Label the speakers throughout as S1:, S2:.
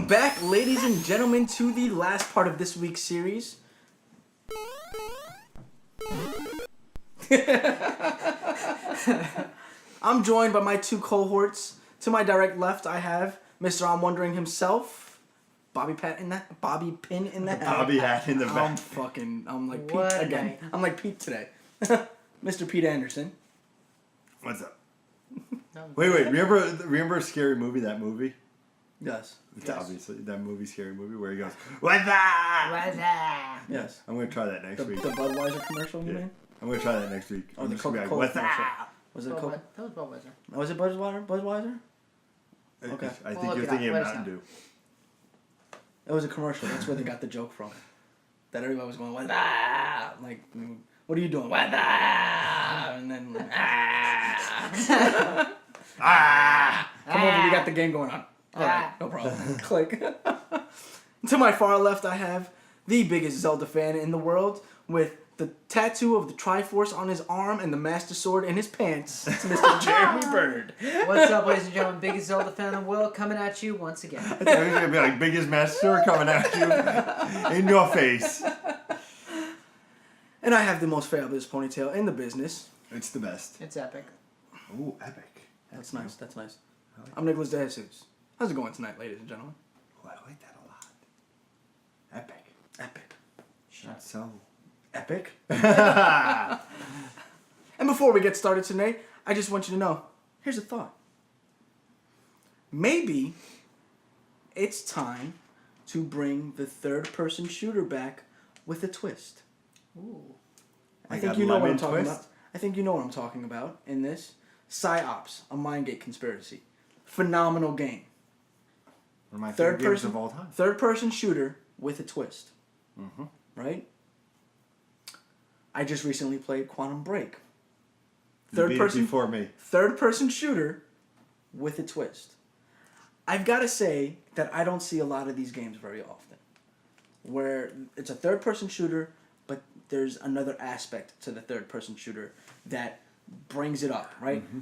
S1: Welcome back, ladies and gentlemen, to the last part of this week's series. I'm joined by my two cohorts. To my direct left, I have Mr. I'm Wondering himself, Bobby Pin in the hat.
S2: Bobby hat in the back.
S1: I'm like Pete again. I'm like Pete today. Mr. Pete Anderson.
S2: What's up? Wait. Remember a Scary Movie? That movie?
S1: Yes.
S2: Obviously, that movie, Scary Movie, where he goes, "What's that?"
S3: What's that?
S1: Yes.
S2: I'm gonna try that next week.
S1: The Budweiser commercial, you mean?
S2: I'm gonna try that next week.
S1: Oh, the Coca-Cola
S2: What's
S1: commercial.
S2: that?
S1: Was it Coca?
S3: That was Budweiser.
S1: Oh, was it Budweiser? Okay.
S2: I think you're thinking of Mountain Dew.
S1: It was a commercial. That's where they got the joke from. That everybody was going, "What's that?" Like, what are you doing? What's that? And then, Come over, we got the game going on. Alright, no problem. Click. To my far left, I have the biggest Zelda fan in the world with the tattoo of the Triforce on his arm and the Master Sword in his pants. It's Mr. Jeremy Bird.
S3: What's up, ladies and gentlemen? Biggest Zelda fan in the world, coming at you once again.
S2: I thought it was gonna be like biggest Master Sword coming at you in your face.
S1: And I have the most fabulous ponytail in the business.
S2: It's the best.
S3: It's epic.
S2: Ooh, epic.
S1: That's nice. That's nice. I'm Nicholas De Jesus. How's it going tonight, ladies and gentlemen?
S2: Oh, I like that a lot. Epic.
S1: Epic.
S2: That's so
S1: Epic. And before we get started today, I just want you to know, here's a thought. Maybe it's time to bring the third-person shooter back with a twist.
S3: Ooh.
S1: I think you know what I'm talking about. I think you know what I'm talking about in this. PsyOps, a Mindgate conspiracy. Phenomenal game.
S2: One of my favorite games of all time.
S1: Third-person shooter with a twist.
S2: Mm-hmm.
S1: Right? I just recently played Quantum Break.
S2: Before me.
S1: Third-person shooter with a twist. I've got to say that I don't see a lot of these games very often. Where it's a third-person shooter, but there's another aspect to the third-person shooter that brings it up, right? Mm-hmm.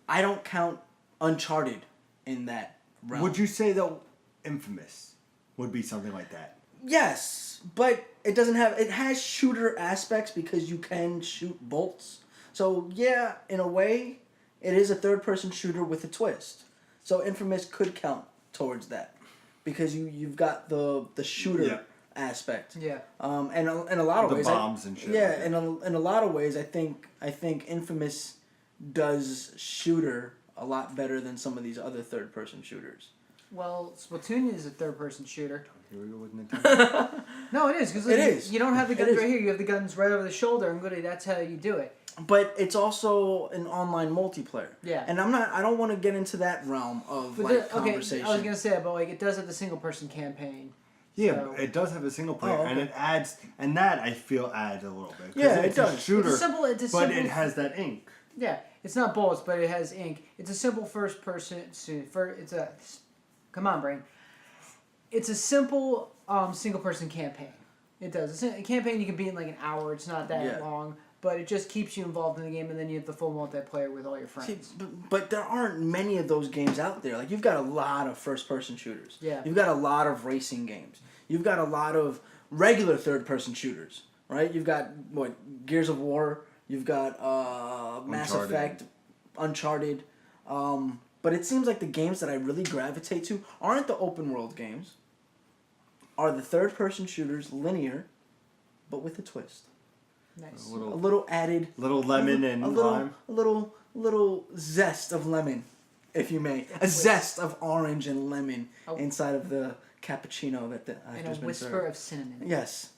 S1: I don't count Uncharted in that realm.
S2: Would you say, though, Infamous would be something like that?
S1: Yes, but it doesn't have... It has shooter aspects because you can shoot bolts. So, yeah, in a way, it is a third-person shooter with a twist. So, Infamous could count towards that. Because you've got the shooter aspect.
S3: Yeah.
S1: And in a lot of ways...
S2: The bombs and shit.
S1: Yeah, in a lot of ways, I think Infamous does shooter a lot better than some of these other third-person shooters.
S3: Well, Splatoon is a third-person shooter.
S2: Here we go with Nintendo.
S3: No, it is. Because you don't have the guns right here. You have the guns right over the shoulder, and really, that's how you do it.
S1: But it's also an online multiplayer.
S3: Yeah.
S1: And I don't want to get into that realm of conversation.
S3: I was gonna say, but it does have the single-person campaign.
S2: Yeah,
S3: so.
S2: It does have a single player,
S1: okay.
S2: and it adds, and that I feel adds a little bit.
S1: Yeah,
S2: it's
S1: it does.
S2: A shooter,
S3: It's a simple,
S2: it has that ink.
S3: Yeah, it's not bullets, but it has ink. It's a simple come on, brain. It's a simple single-person campaign. It does. A campaign you can beat in like an hour. It's not that long, but it just keeps you involved in the game, and then you have the full multiplayer with all your friends.
S1: See, but there aren't many of those games out there. Like, you've got a lot of first-person shooters.
S3: Yeah.
S1: You've got a lot of racing games. You've got a lot of regular third-person shooters, right? You've got, Gears of War. You've got Mass Effect, Uncharted. But it seems like the games that I really gravitate to aren't the open-world games. Are the third-person shooters linear, but with a twist.
S3: Nice.
S1: A little added...
S2: Little lemon and lime.
S1: A little zest of lemon, if you may. A zest of orange and lemon inside of the cappuccino that I've just been served.
S3: And a whisper of cinnamon.
S1: Yes.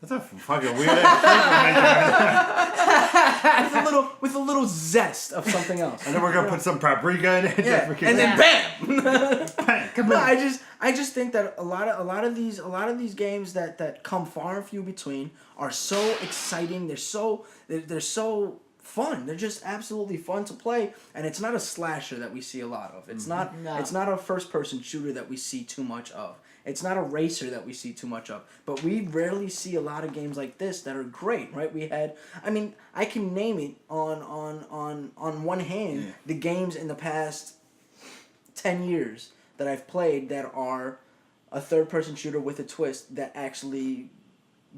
S2: That's a fucking weird
S1: with a little zest of something else.
S2: And then we're gonna put some paprika in it.
S1: Yeah. And then bam!
S3: Come
S1: no,
S3: on.
S1: I just think that a lot of these games that come far and few between are so exciting. They're so fun. They're just absolutely fun to play, and it's not a slasher that we see a lot of. It's not a first-person shooter that we see too much of. It's not a racer that we see too much of. But we rarely see a lot of games like this that are great, right? We had, I can name it on one hand the games in the past 10 years that I've played that are a third-person shooter with a twist that actually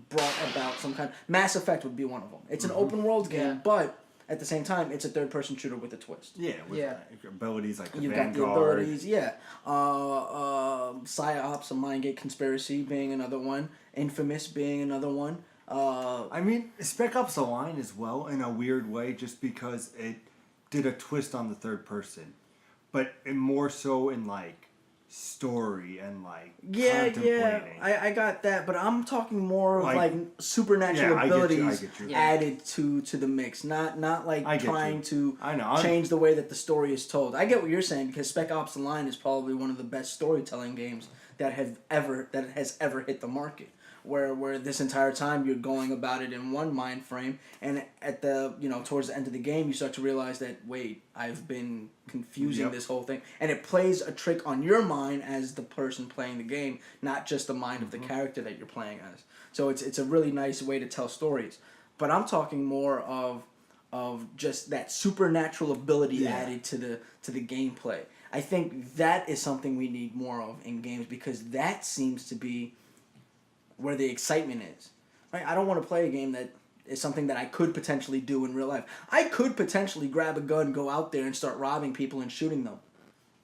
S1: brought about some kind. Mass Effect would be one of them. It's an open world game,
S3: Yeah.
S1: but at the same time, it's a third-person shooter with a twist.
S2: Yeah, with
S3: Yeah.
S2: abilities like the
S1: You've got
S2: Vanguard.
S1: the abilities, yeah. PsyOps, a Mind Gate Conspiracy being another one. Infamous being another one.
S2: I mean, Spec Ops: The Line as well in a weird way, just because it did a twist on the third person, but more so in like story and like contemplating.
S1: I got that, but I'm talking more of like supernatural
S2: Yeah, I get you,
S1: abilities
S2: I get you.
S1: added to the mix, not like
S2: I get
S1: trying
S2: you.
S1: to
S2: I know.
S1: change the way that the story is told. I get what you're saying because Spec Ops: The Line is probably one of the best storytelling games that has ever hit the market. Where this entire time you're going about it in one mind frame, and at the towards the end of the game you start to realize that wait, I've been confusing this whole thing, and it plays a trick on your mind as the person playing the game, not just the mind of the character that you're playing as. So it's a really nice way to tell stories. But I'm talking more of just that supernatural ability added to the gameplay. I think that is something we need more of in games because that seems to be where the excitement is. Right? I don't want to play a game that is something that I could potentially do in real life. I could potentially grab a gun, go out there, and start robbing people and shooting them.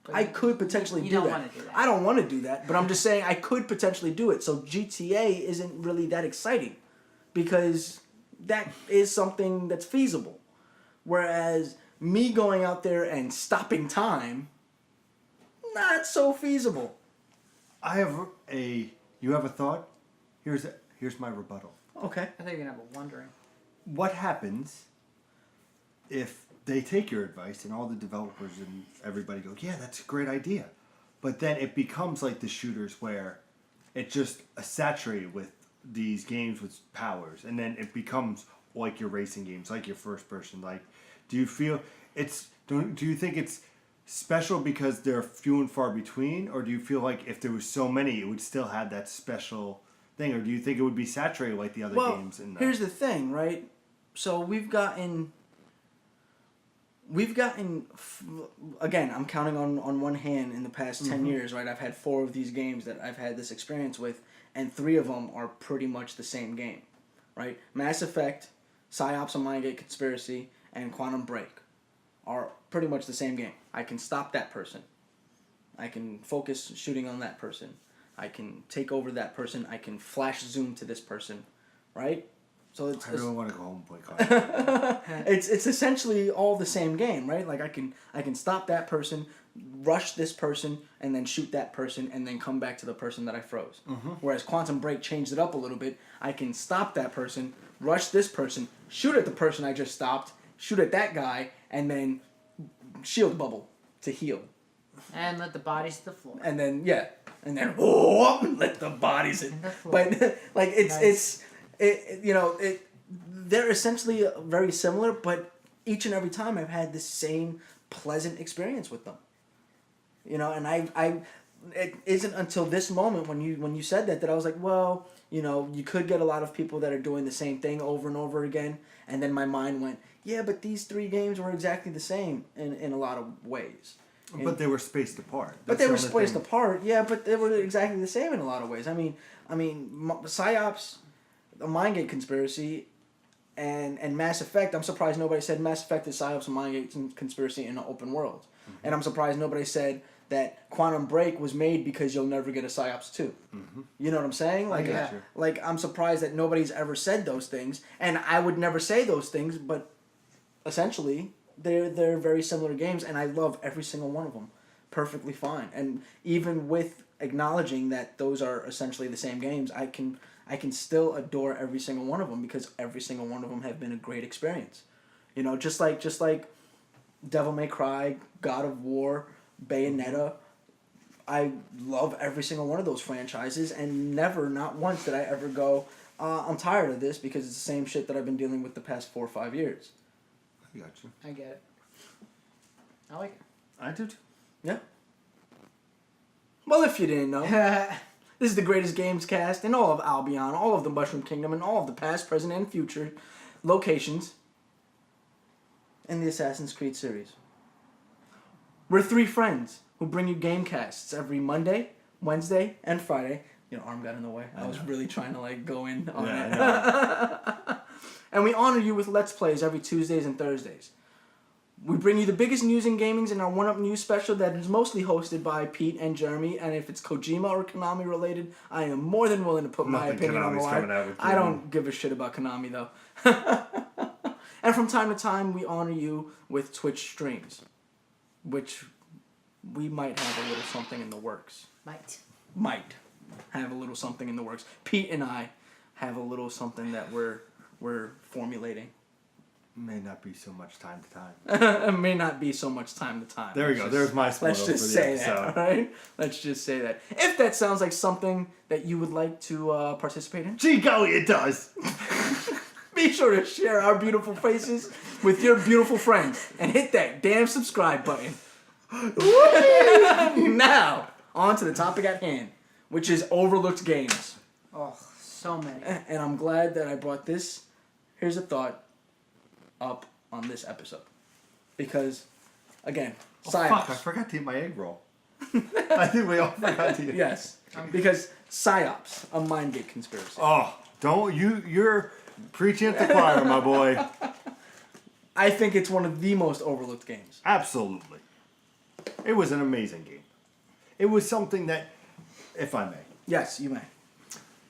S3: But
S1: I could potentially
S3: you
S1: do
S3: don't
S1: that.
S3: wanna do that.
S1: I don't want to do that, but I'm just saying I could potentially do it. So GTA isn't really that exciting because that is something that's feasible. Whereas me going out there and stopping time, not so feasible.
S2: You have a thought? Here's my rebuttal.
S1: Okay.
S3: I think you're gonna have a wondering.
S2: What happens if they take your advice and all the developers and everybody go, yeah, that's a great idea, but then it becomes like the shooters where it's just saturated with these games with powers, and then it becomes like your racing games, like your first person. Like, do you feel do you think it's special because they're few and far between, or do you feel like if there was so many, it would still have that special thing, or do you think it would be saturated like the other games?
S1: Here's the thing, right? So we've gotten again, I'm counting on one hand in the past 10 years, right? I've had 4 of these games that I've had this experience with, and 3 of them are pretty much the same game, right? Mass Effect, PsyOps, a Mind Gate Conspiracy, and Quantum Break are pretty much the same game. I can stop that person. I can focus shooting on that person. I can take over that person. I can flash zoom to this person, right? So it's
S2: I really want to go home and play cards.
S1: it's essentially all the same game, right? Like I can stop that person, rush this person, and then shoot that person, and then come back to the person that I froze. Whereas Quantum Break changed it up a little bit. I can stop that person, rush this person, shoot at the person I just stopped, shoot at that guy, and then shield bubble to heal.
S3: And let the bodies hit the floor.
S1: And then let the bodies hit
S3: the floor.
S1: But like
S3: Nice.
S1: they're essentially very similar, but each and every time I've had the same pleasant experience with them. And it isn't until this moment when you said that I was like, well, you could get a lot of people that are doing the same thing over and over again, and then my mind went, yeah, but these 3 games were exactly the same in a lot of ways.
S2: But they were spaced apart.
S1: But they were spaced apart, yeah. But they were exactly the same in a lot of ways. I mean, PsyOps, a Mind Gate Conspiracy, and Mass Effect. I'm surprised nobody said Mass Effect is PsyOps, a Mind Gate Conspiracy in an open world. And I'm surprised nobody said that Quantum Break was made because you'll never get a PsyOps 2. You know what I'm saying? Like, I'm surprised that nobody's ever said those things, and I would never say those things. But essentially, they're very similar games, and I love every single one of them perfectly fine. And even with acknowledging that those are essentially the same games, I can still adore every single one of them because every single one of them have been a great experience. Just like Devil May Cry, God of War, Bayonetta. I love every single one of those franchises, and not once did I ever go, I'm tired of this because it's the same shit that I've been dealing with the past 4 or 5 years.
S2: I got you.
S3: I get it. I like it.
S2: I do too.
S1: Yeah. Well, if you didn't know, this is the greatest games cast in all of Albion, all of the Mushroom Kingdom, and all of the past, present, and future locations in the Assassin's Creed series. We're 3 friends who bring you game casts every Monday, Wednesday and Friday. Arm got in the way. I was really trying to go in on it. And we honor you with Let's Plays every Tuesdays and Thursdays. We bring you the biggest news in gaming in our one-up news special that is mostly hosted by Pete and Jeremy. And if it's Kojima or Konami related, I am more than willing to put my opinion on the line. I don't give a shit about Konami though. And from time to time, we honor you with Twitch streams, which we might have a little something in the works. Might have a little something in the works. Pete and I have a little something that we're formulating.
S2: May not be so much time to time.
S1: It may not be so much time to time.
S2: There we go. There's my spoiler.
S1: Let's just say that, all right? Let's just say that. If that sounds like something that you would like to participate in,
S2: gee golly, it does.
S1: be sure to share our beautiful faces with your beautiful friends and hit that damn subscribe button. Now, on to the topic at hand, which is overlooked games.
S3: Oh, so many.
S1: And I'm glad that I brought this. Here's a thought. Up on this episode, because again, psyops.
S2: Fuck! I forgot to eat my egg roll. I think we all forgot to eat.
S1: Yes, because psyops, a mind gate conspiracy.
S2: Oh, don't you're preaching at the choir, my boy.
S1: I think it's one of the most overlooked games.
S2: Absolutely, it was an amazing game. It was something that, if I may,
S1: Yes, you may.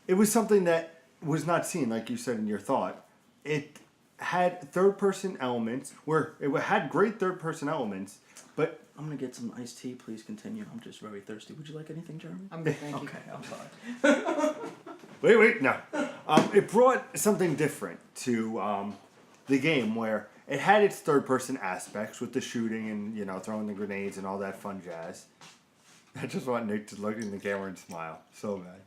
S2: it was something that was not seen, like you said in your thought. It had third-person elements, where it had great third-person elements, but...
S1: I'm going to get some iced tea. Please continue. I'm just very thirsty. Would you like anything, Jeremy?
S3: I'm good, thank you.
S1: Okay, I'm sorry.
S2: Wait, no. It brought something different to the game, where it had its third-person aspects with the shooting and, throwing the grenades and all that fun jazz. I just want Nick to look in the camera and smile. So bad.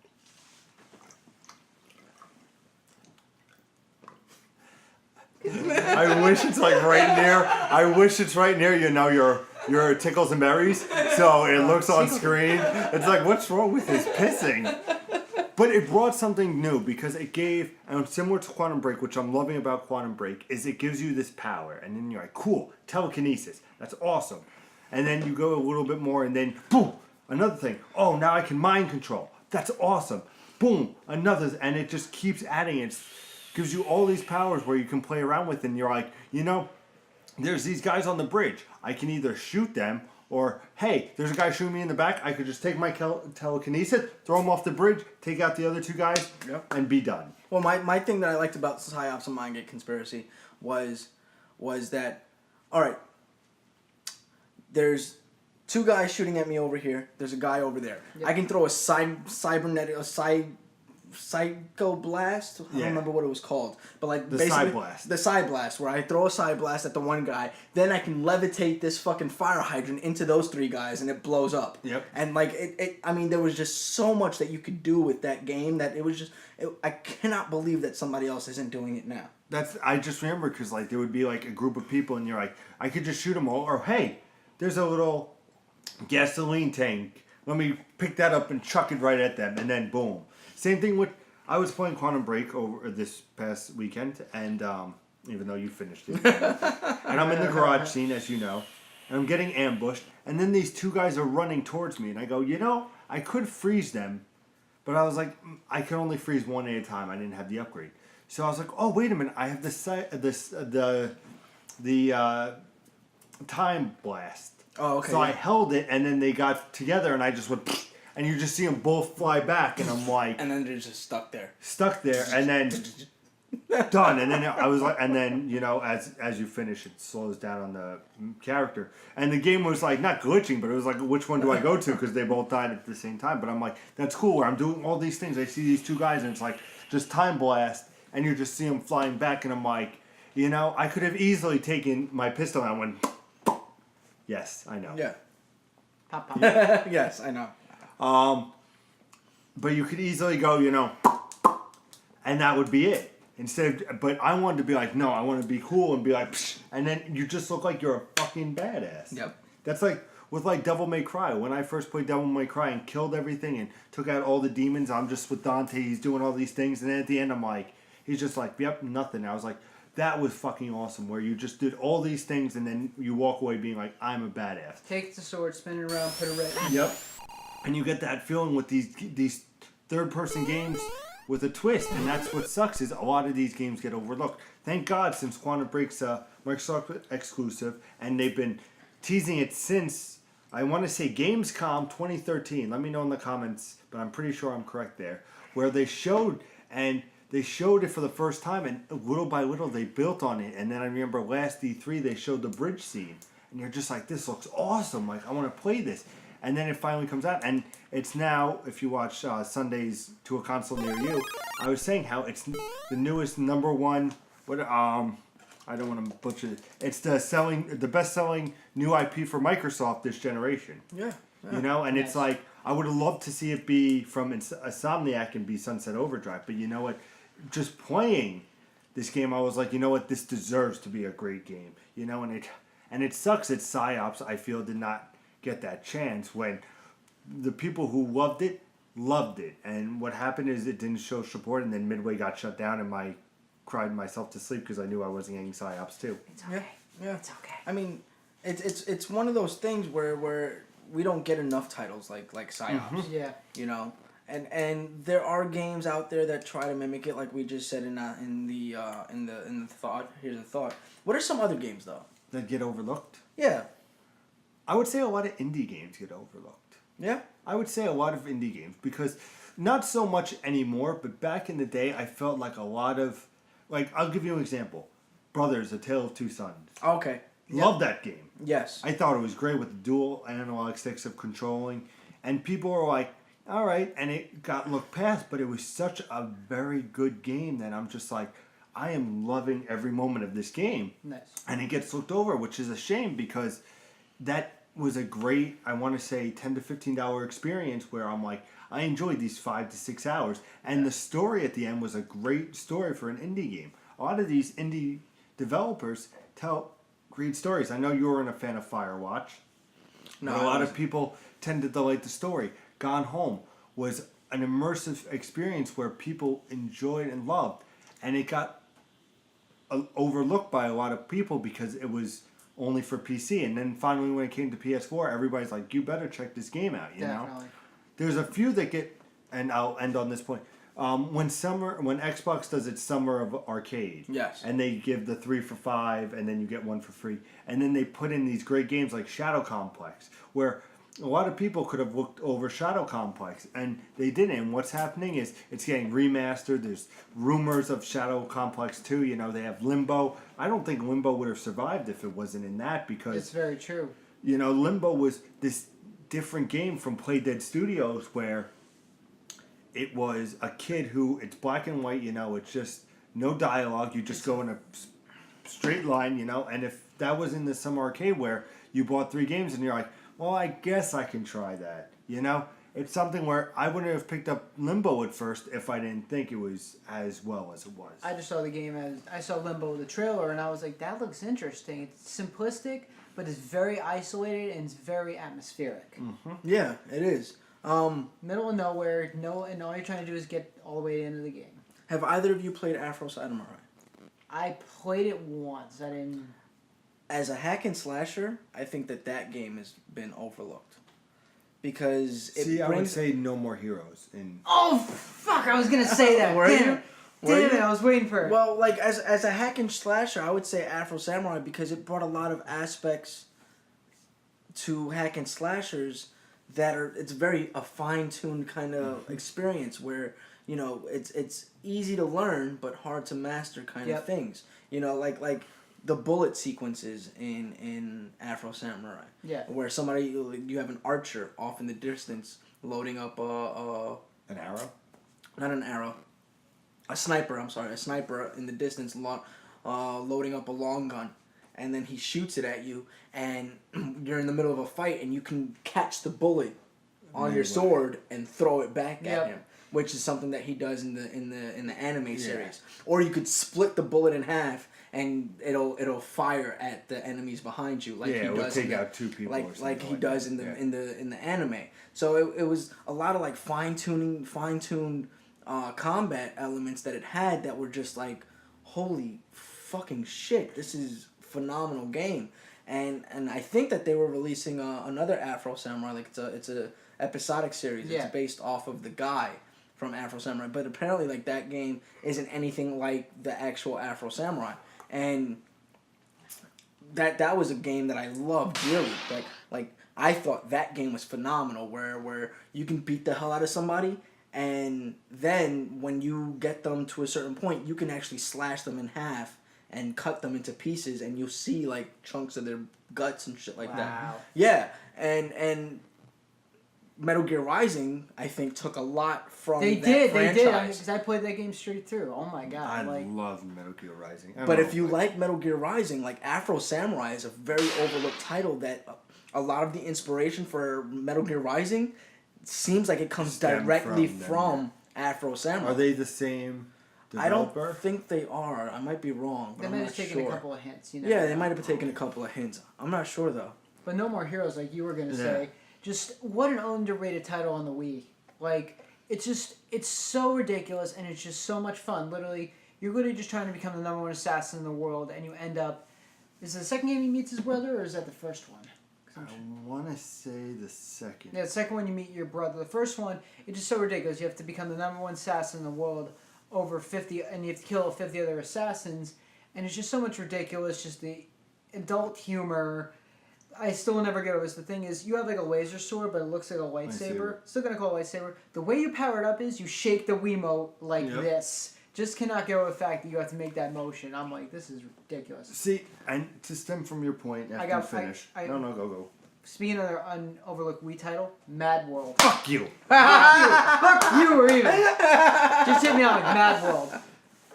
S2: I wish it's right near. I wish it's right near your tickles and berries, so it looks on screen. It's like, what's wrong with his pissing? But it brought something new because it gave, and similar to Quantum Break, which I'm loving about Quantum Break, is it gives you this power, and then you're like, cool, telekinesis, that's awesome. And then you go a little bit more, and then boom, another thing. Oh, now I can mind control. That's awesome. Boom, another, and it just keeps adding. It gives you all these powers where you can play around with, and you're like, there's these guys on the bridge. I can either shoot them, or, hey, there's a guy shooting me in the back. I could just take my telekinesis, throw him off the bridge, take out the other two guys, and be done.
S1: Well, my thing that I liked about psyops and mind gate conspiracy was that, all right, there's two guys shooting at me over here. There's a guy over there. Yep. I can throw a Psycho Blast? I don't remember what it was called. But
S2: the Psy Blast.
S1: The Psy Blast, where I throw a Psy Blast at the one guy, then I can levitate this fucking fire hydrant into those three guys and it blows up.
S2: Yep.
S1: And there was just so much that you could do with that game that it was just, I cannot believe that somebody else isn't doing it now.
S2: I just remember because there would be a group of people and you're like, I could just shoot them all, or hey, there's a little gasoline tank. Let me pick that up and chuck it right at them, and then boom. Same thing with, I was playing Quantum Break over this past weekend, and even though you finished it, and I'm in the garage scene, as you know, and I'm getting ambushed, and then these two guys are running towards me, and I go, I could freeze them, but I was like, I could only freeze one at a time. I didn't have the upgrade, so I was like, oh wait a minute, I have the time blast.
S1: Oh, okay.
S2: So I held it, and then they got together, and I just went. And you just see them both fly back, and I'm like...
S1: And then they're just stuck there,
S2: and then... done. And then I was like... And then, as you finish, it slows down on the character. And the game was, not glitching, but it was like, which one do I go to? Because they both died at the same time. But I'm like, that's cool. Where I'm doing all these things. I see these two guys, and it's like, just time blast. And you just see them flying back, and I'm like, I could have easily taken my pistol, and I went... Yes, I know.
S1: Yeah.
S3: Pop, pop.
S1: Yes, I know.
S2: But you could easily go, and that would be it. But I wanted to be like, no, I want to be cool and be like, psh, and then you just look like you're a fucking badass.
S1: Yep.
S2: That's like with Devil May Cry. When I first played Devil May Cry and killed everything and took out all the demons, I'm just with Dante. He's doing all these things, and then at the end, he's just like, yep, nothing. I was like, that was fucking awesome. Where you just did all these things, and then you walk away being like, I'm a badass.
S3: Take the sword, spin it around, put it right.
S2: Yep. and you get that feeling with these third-person games with a twist, and that's what sucks is a lot of these games get overlooked. Thank God, since Quantum Break's a Microsoft exclusive, and they've been teasing it since, I want to say Gamescom 2013. Let me know in the comments, but I'm pretty sure I'm correct there. Where they showed it for the first time, and little by little they built on it. And then I remember last E3 they showed the bridge scene, and you're just like, this looks awesome. Like, I want to play this. And then it finally comes out, and it's now, if you watch Sundays to a Console Near You, I was saying how it's the newest number one. I don't want to butcher it. It's the best-selling new IP for Microsoft this generation.
S1: Yeah.
S2: You know, and
S3: Nice.
S2: it's like, I would have loved to see it be from Insomniac and be Sunset Overdrive, but you know what? Just playing this game, I was like, you know what? This deserves to be a great game. You know, and it sucks that PsyOps, I feel, did not get that chance when the people who loved it, and what happened is it didn't show support, and then Midway got shut down, and I cried myself to sleep because I knew I wasn't getting PsyOps too.
S3: It's okay.
S1: Yeah.
S3: It's okay.
S1: I mean, it's one of those things where we don't get enough titles like PsyOps.
S3: Yeah.
S1: You know, and there are games out there that try to mimic it, like we just said in the thought. Here's the thought. What are some other games though?
S2: That get overlooked?
S1: Yeah.
S2: I would say a lot of indie games get overlooked.
S1: Yeah.
S2: I would say a lot of indie games because not so much anymore, but back in the day, I felt like a lot of, like, I'll give you an example. Brothers, A Tale of Two Sons.
S1: Okay.
S2: Love that game.
S1: Yes.
S2: I thought it was great with the dual analog sticks of controlling, and people were like, all right, and it got looked past, but it was such a very good game that I'm just like, I am loving every moment of this game.
S3: Nice.
S2: And it gets looked over, which is a shame because that was a great, I want to say, $10 to $15 experience where I'm like, I enjoyed these 5 to 6 hours. And the story at the end was a great story for an indie game. A lot of these indie developers tell great stories. I know you weren't a fan of Firewatch.
S1: No,
S2: But a
S1: I
S2: lot of
S1: wasn't.
S2: people tended to like the story. Gone Home was an immersive experience where people enjoyed and loved. And it got overlooked by a lot of people because it was only for PC. And then finally when it came to PS4, everybody's like, you better check this game out, you know?
S3: Definitely.
S2: There's a few that get, and I'll end on this point. When Xbox does its Summer of Arcade,
S1: Yes.
S2: and they give the 3 for $5, and then you get 1 for free, and then they put in these great games like Shadow Complex, where a lot of people could have looked over Shadow Complex, and they didn't. And what's happening is it's getting remastered. There's rumors of Shadow Complex 2. You know, they have Limbo. I don't think Limbo would have survived if it wasn't in that because,
S3: It's very true.
S2: you know, Limbo was this different game from Playdead Studios where it was a kid who, it's black and white, you know, it's just no dialogue. You just go in a straight line, you know, and if that was in the Summer Arcade where you bought 3 games and you're like, well, I guess I can try that, you know? It's something where I wouldn't have picked up Limbo at first if I didn't think it was as well as it was.
S3: I just saw the game as I saw Limbo, the trailer, and I was like, that looks interesting. It's simplistic, but it's very isolated and it's very atmospheric.
S1: Yeah, it is.
S3: Middle of nowhere, and all you're trying to do is get all the way into the game.
S1: Have either of you played Afro Samurai?
S3: I played it once. I didn't.
S1: As a hack and slasher, I think that game has been overlooked because it
S2: See, I would
S1: brings.
S2: say No More Heroes. In
S3: Oh fuck! I was gonna say that.
S1: Were
S3: Damn
S1: you?
S3: it!
S1: Were
S3: Damn it!
S1: you?
S3: I was waiting for it.
S1: Well, like as a hack and slasher, I would say Afro Samurai because it brought a lot of aspects to hack and slashers that are it's very a fine-tuned kind of experience where you know it's easy to learn but hard to master kind of
S3: Yep.
S1: things. You know, like the bullet sequences in Afro Samurai.
S3: Yeah.
S1: Where somebody you have an archer off in the distance loading up
S2: an arrow?
S1: not an arrow, a sniper. I'm sorry, a sniper in the distance, loading up a long gun, and then he shoots it at you, and you're in the middle of a fight, and you can catch the bullet on your sword and throw it back
S3: Yep.
S1: at him, which is something that he does in the anime series. Or you could split the bullet in half, and it'll fire at the enemies behind you, like
S2: Yeah,
S1: he
S2: it would
S1: does
S2: take
S1: in the,
S2: out 2 people or
S1: like
S2: something
S1: like he
S2: like
S1: does
S2: that.
S1: in the
S2: Yeah.
S1: in the anime. So it was a lot of like fine-tuned combat elements that it had that were just like, holy fucking shit, this is phenomenal game. And I think that they were releasing another Afro Samurai, like it's episodic series.
S3: Yeah.
S1: It's based off of the guy from Afro Samurai, but apparently like that game isn't anything like the actual Afro Samurai, and that was a game that I loved dearly. Like I thought that game was phenomenal, where you can beat the hell out of somebody, and then when you get them to a certain point, you can actually slash them in half and cut them into pieces, and you'll see like chunks of their guts and shit like
S3: Wow.
S1: that. Yeah, and Metal Gear Rising, I think, took a lot from
S3: They
S1: that
S3: did,
S1: franchise.
S3: because I played that game straight through. Oh my god!
S2: I
S3: like,
S2: love Metal Gear Rising.
S1: But if you like Metal Gear Rising, like Afro Samurai is a very overlooked title that a lot of the inspiration for Metal Gear Rising seems like it comes
S2: Stem
S1: directly
S2: from them,
S1: from Afro Samurai.
S2: are they the same
S1: I don't
S2: developer?
S1: think they are. I might be wrong, but
S3: they
S1: I'm
S3: might
S1: not
S3: have taken
S1: sure.
S3: a couple of hints. You know.
S1: Yeah, they might have taken a couple of hints. I'm not sure though.
S3: But No More Heroes, like you were gonna
S2: Yeah.
S3: say, just what an underrated title on the Wii. Like it's so ridiculous and it's just so much fun. Literally, you're literally just trying to become the number one assassin in the world, and you end up. Is it the second game he meets his brother, or is that the first one?
S2: I want to say the second.
S3: Yeah, the second one you meet your brother. The first one, it's just so ridiculous. You have to become the number one assassin in the world over 50, and you have to kill 50 other assassins, and it's just so much ridiculous. Just the adult humor. I still will never get over this. The thing is, you have like a laser sword, but it looks like a lightsaber. Still gonna call it a lightsaber. The way you power it up is you shake the Wiimote like
S2: Yep.
S3: this. Just cannot get over the fact that you have to make that motion. I'm like, this is ridiculous.
S2: See, and to stem from your point after you finish. No, go.
S3: Speaking of their unoverlooked Wii title, Mad World.
S2: Fuck you.
S3: Fuck you, or even. Just hit me out like Mad World.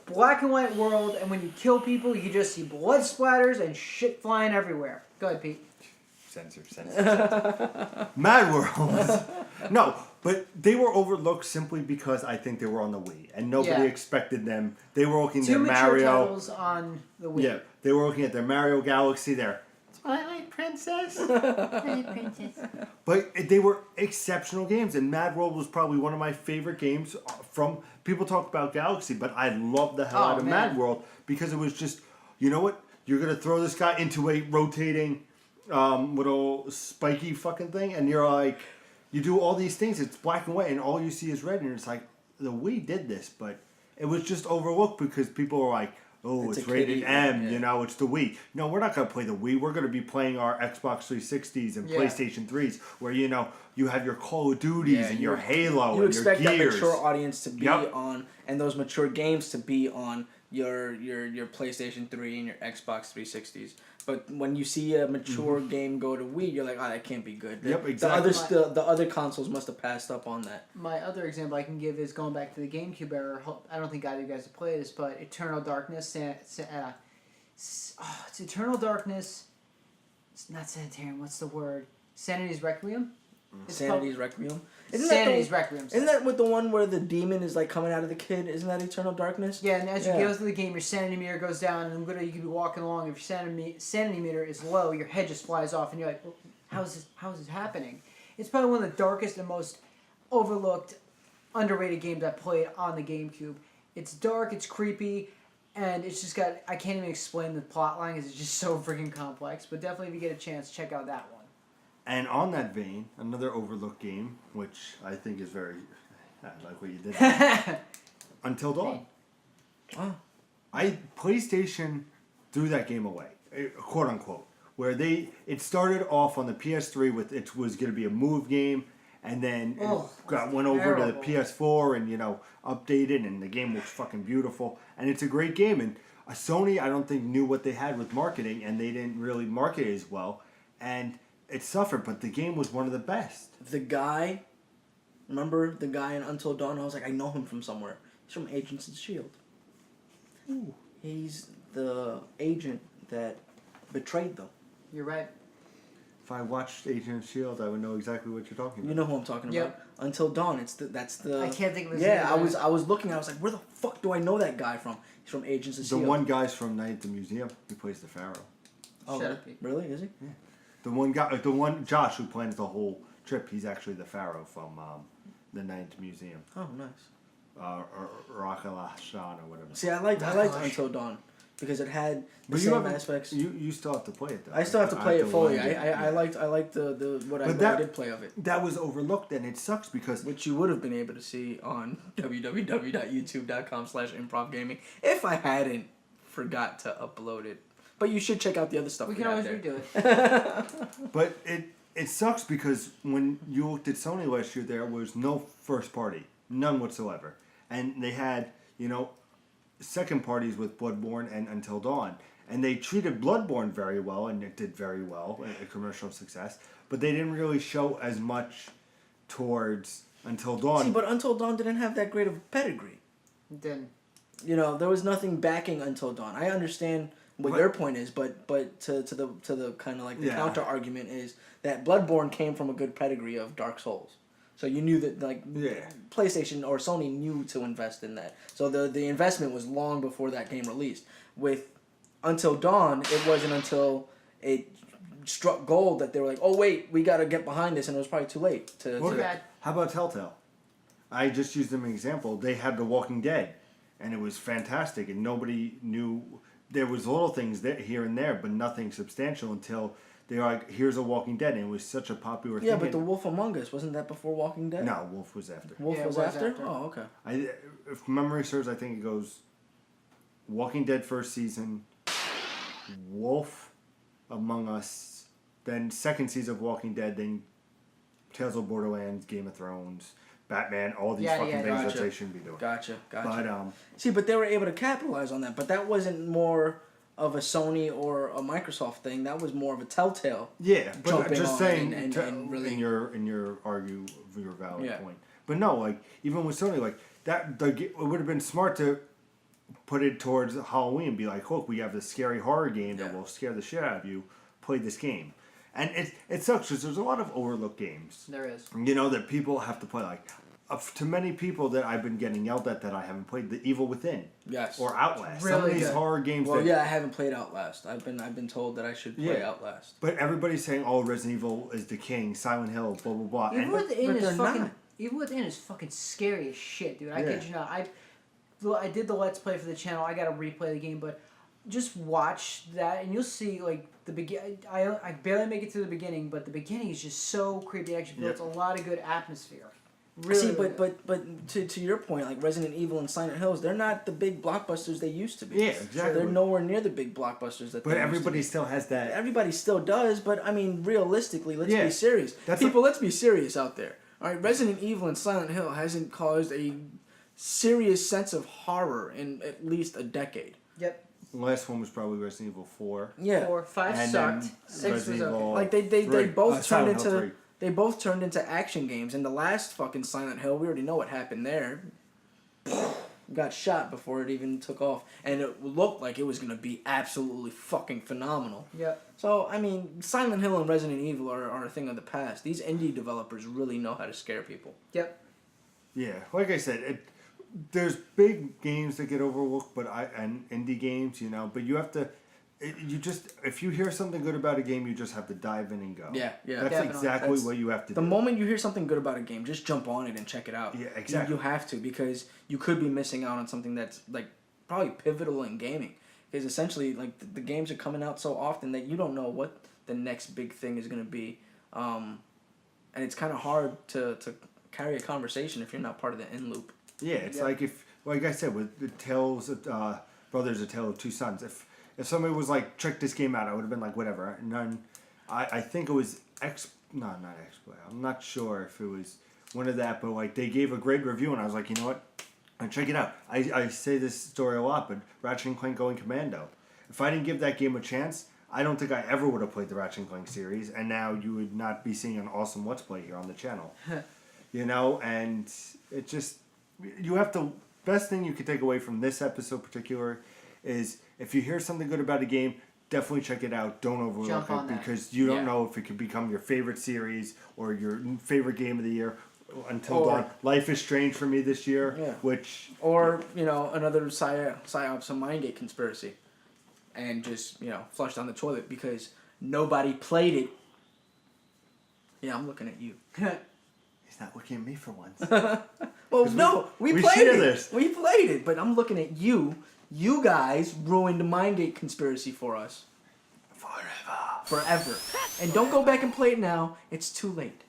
S3: Black and white world, and when you kill people, you just see blood splatters and shit flying everywhere. Go ahead, Pete.
S2: Censor. Mad World. No, but they were overlooked simply because I think they were on the Wii, and nobody
S3: Yeah.
S2: expected them. They were looking at
S3: Two
S2: their
S3: mature
S2: Mario.
S3: titles on the Wii.
S2: Yeah, they were looking at their Mario Galaxy, their Twilight Princess. But they were exceptional games, and Mad World was probably one of my favorite games from. People talk about Galaxy, but I love the hell out of Mad World because it was just, you know what? You're gonna throw this guy into a rotating, little spiky fucking thing, and you're like, you do all these things. It's black and white, and all you see is red, and it's like the Wii did this, but it was just overlooked because people were like, oh, it's rated
S1: kiddie,
S2: M,
S1: yeah.
S2: you know, it's the Wii. No, we're not going to play the Wii. We're going to be playing our Xbox 360s and PlayStation 3s where, you know, you have your Call of Duties and your Halo
S1: you
S2: and your
S1: expect that
S2: Gears.
S1: mature audience to be on, and those mature games to be on your PlayStation 3 and your Xbox 360s. But when you see a mature game go to Wii, you're like, oh, that can't be good.
S2: Yep, exactly.
S1: The other consoles must have passed up on that.
S3: My other example I can give is going back to the GameCube era. I don't think either of you guys have played this, but Eternal Darkness. It's Eternal Darkness. It's not Sanitarium. What's the word? Sanity's Requiem.
S1: Sanity's Requiem.
S3: Sanity's Requiem.
S1: Isn't that with the one where the demon is like coming out of the kid? Isn't that Eternal Darkness?
S3: Yeah, and as you go through the game, your sanity meter goes down, and literally you could be walking along. If your sanity meter is low, your head just flies off, and you're like, "How is this happening?" It's probably one of the darkest and most overlooked, underrated games I played on the GameCube. It's dark, it's creepy, and it's just got. I can't even explain the plot line because it's just so freaking complex. But definitely, if you get a chance, check out that one.
S2: And on that vein, another overlooked game, which I think is very... I like what you did there. Until Dawn.
S1: Oh.
S2: PlayStation threw that game away, quote unquote. Where it started off on the PS3 with it was going to be a move game, and then went over to the PS4 and, you know, updated, and the game looks fucking beautiful. And it's a great game. And Sony, I don't think, knew what they had with marketing, and they didn't really market it as well. And it suffered, but the game was one of the best.
S1: Remember the guy in Until Dawn? I was like, I know him from somewhere. He's from Agents of S.H.I.E.L.D.
S2: Ooh.
S1: He's the agent that betrayed them.
S3: You're right.
S2: If I watched Agent of S.H.I.E.L.D., I would know exactly what you're talking about.
S1: You know who I'm talking about. Until Dawn. That's the.
S3: I can't think of his
S1: name.
S3: name.
S1: I was looking. I was like, where the fuck do I know that guy from? He's from Agents of S.H.I.E.L.D.
S2: The one guy's from Night at the Museum. He plays the Pharaoh.
S1: Oh,
S3: Shut up, Pete.
S1: really? Is he?
S2: Yeah. The one guy, Josh, who plans the whole trip, he's actually the Pharaoh from the Night at the Museum.
S1: Oh, nice.
S2: Or Rakala Shan or whatever.
S1: See, I liked Until Dawn. because it had the
S2: But
S1: same aspects.
S2: You still have to play it though.
S1: I still have to play it fully.
S2: wind
S1: I liked the what I did play of it.
S2: That was overlooked, and it sucks because
S1: Which you would have been able to see on www.youtube.com/improvgaming if I hadn't forgot to upload it. But you should check out the other stuff
S3: We can always
S1: there.
S3: redo it.
S2: But it sucks because when you looked at Sony last year, there was no first party, none whatsoever, and they had second parties with Bloodborne and Until Dawn, and they treated Bloodborne very well, and it did very well, a commercial success. But they didn't really show as much towards Until Dawn.
S1: See, but Until Dawn didn't have that great of a pedigree.
S3: Then
S1: There was nothing backing Until Dawn. I understand what your point is, but to the kind of like the counter argument is that Bloodborne came from a good pedigree of Dark Souls. So you knew that PlayStation or Sony knew to invest in that. So the investment was long before that game released. With Until Dawn, it wasn't until it struck gold that they were like, oh wait, we got to get behind this, and it was probably too late
S2: How about Telltale? I just used them as an example. They had The Walking Dead, and it was fantastic, and nobody knew. There was little things there, here and there, but nothing substantial until they were like, here's a Walking Dead, and it was such a popular thing.
S1: Yeah, but The Wolf Among Us, wasn't that before Walking Dead?
S2: No, Wolf was after.
S1: Wolf was after? Oh, okay.
S2: If memory serves, I think it goes Walking Dead first season, Wolf Among Us, then second season of Walking Dead, then Tales of Borderlands, Game of Thrones, Batman, all these things that they shouldn't be doing.
S1: Gotcha.
S2: But
S1: see, but they were able to capitalize on that. But that wasn't more of a Sony or a Microsoft thing. That was more of a Telltale.
S2: Yeah, but
S1: jumping
S2: just
S1: on
S2: saying
S1: and really
S2: in your valid point. But no, like even with Sony, like that, it would have been smart to put it towards Halloween and be like, look, we have this scary horror game that will scare the shit out of you. Play this game. And it sucks because there's a lot of overlooked games.
S3: there is.
S2: That people have to play. Like, to many people that I've been getting yelled at that I haven't played, The Evil Within.
S1: Yes.
S2: Or Outlast.
S3: Really
S2: Some of these
S3: good.
S2: horror games.
S1: Well, I haven't played Outlast. I've been told that I should play Outlast.
S2: But everybody's saying, oh, Resident Evil is the king, Silent Hill, blah, blah, blah.
S3: Evil Within is fucking.
S1: not.
S3: Evil Within is fucking scary as shit, dude. I kid you not. I did the Let's Play for the channel. I gotta replay the game, but just watch that and you'll see like the begin. I barely make it to the beginning, but the beginning is just so creepy. It actually builds a lot of good atmosphere. Really,
S1: see, but to your point, like Resident Evil and Silent Hills, they're not the big blockbusters they used to be.
S2: Yeah, exactly.
S1: They're nowhere near the big blockbusters that.
S2: But everybody still has that.
S1: Everybody still does, but I mean, realistically, let's be serious. Let's be serious out there. All right, Resident Evil and Silent Hill hasn't caused a serious sense of horror in at least a decade.
S3: Yep.
S2: The last one was probably Resident Evil 4.
S1: Yeah.
S3: 4, 5
S2: And
S3: sucked.
S2: then
S3: 6 was
S2: Resident
S3: okay.
S2: Evil
S1: Like they both turned
S2: Silent Hill
S1: into
S2: 3.
S1: they both turned into action games. And the last fucking Silent Hill, we already know what happened there. Got shot before it even took off, and it looked like it was gonna be absolutely fucking phenomenal.
S3: Yep.
S1: So I mean, Silent Hill and Resident Evil are a thing of the past. These indie developers really know how to scare people.
S3: Yep.
S2: Yeah, like I said, there's big games that get overlooked, and indie games, but you have to. If you hear something good about a game, you just have to dive in and go.
S1: Yeah.
S2: That's
S3: Definitely.
S2: exactly what you have to do.
S1: The moment you hear something good about a game, just jump on it and check it out.
S2: Yeah, exactly.
S1: You have to, because you could be missing out on something that's like probably pivotal in gaming. Because essentially, like the games are coming out so often that you don't know what the next big thing is going to be, and it's kind of hard to carry a conversation if you're not part of the in loop.
S2: Yeah, it's like like I said, with the Tales of Brothers, A Tale of Two Sons. If somebody was like, check this game out, I would have been like, whatever. And then I think it was not X-Play. I'm not sure if it was one of that, but like they gave a great review, and I was like, you know what? Check it out. I say this story a lot, but Ratchet and Clank Going Commando. If I didn't give that game a chance, I don't think I ever would have played the Ratchet and Clank series, and now you would not be seeing an awesome Let's Play here on the channel. And it just, you have to, best thing you can take away from this episode particular is if you hear something good about a game, definitely check it out. Don't overlook it because you don't know if it could become your favorite series or your favorite game of the year. Until Dawn. Life is Strange for me this year, which...
S1: Or, another PsyOps, a Mindgate conspiracy. And just, flushed down the toilet because nobody played it. Yeah, I'm looking at you.
S2: He's not looking at me for once.
S1: Well, no, we played it.
S2: This.
S1: We played it, but I'm looking at you You guys ruined Mindgate Conspiracy for us. Forever. And don't go back and play it now. It's too late.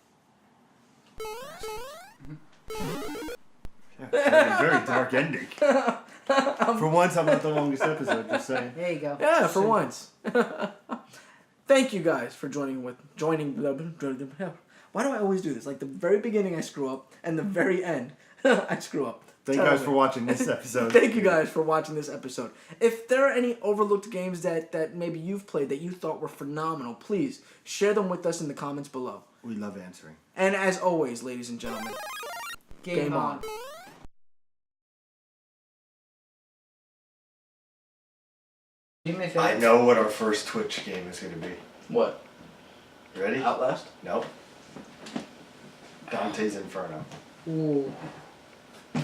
S2: Yeah, very dark ending. For once, I'm not the longest episode. Just saying.
S3: There you go.
S1: Yeah, for once. Thank you guys for joining. Why do I always do this? Like the very beginning I screw up, and the very end I screw up.
S2: Thank you guys for watching this episode.
S1: Thank you guys for watching this episode. If there are any overlooked games that maybe you've played that you thought were phenomenal, please share them with us in the comments below.
S2: We love answering.
S1: And as always, ladies and gentlemen, game on.
S2: I know what our first Twitch game is going to be.
S1: What?
S2: Ready?
S1: Outlast?
S2: Nope. Dante's Inferno.
S3: Ooh.